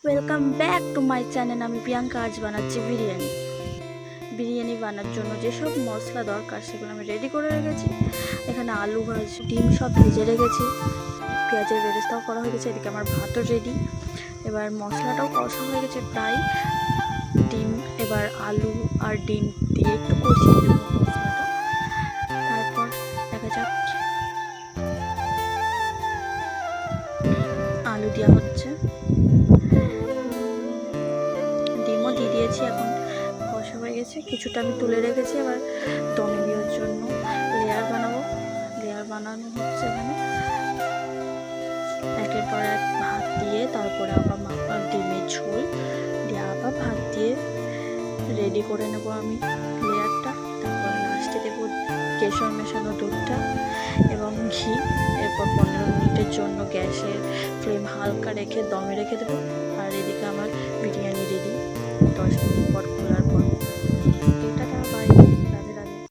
Welcome back to my channel. আমি প্রিয়াঙ্কা। আজ বানাচ্ছি বিরিয়ানি বানার জন্য যেসব মশলা দরকার সেগুলো আমি রেডি করে রেখেছি। এখানে আলু ভাজ, ডিম সব ভেজে রেখেছি, পেঁয়াজের বেরেস্তাও করা হয়ে গেছে। এদিকে আমার ভাতও রেডি। এবার মশলাটাও কষা হয়ে গেছে প্রায়। ডিম এবার আলু আর ডিম দিয়ে একটু কষিয়ে দেবো মশলাটা। তারপর দেখা যাক, আলু দেওয়া হচ্ছে, ডিমও দিয়ে দিয়েছি। এখন কষা হয়ে গেছে, কিছুটা আমি তুলে রেখেছি। এবার দমে দেওয়ার জন্য লেয়ার বানাবো। লেয়ার বানানো হচ্ছে এখানে, একের পর এক ভাত দিয়ে, তারপরে আবার ডিমের ঝোল দিয়ে আবার ভাত দিয়ে রেডি করে নেব আমি লেয়ারটা। তারপর লাস্টে দেবো কেশর মেশানো দুধটা এবং ঘি। এরপর 15 মিনিটের জন্য গ্যাসের ফ্লেম হালকা রেখে দমে রেখে দেবো। আর এদিকে আমার বিরিয়ানি রেডি। 10 মিনিট পর খোলা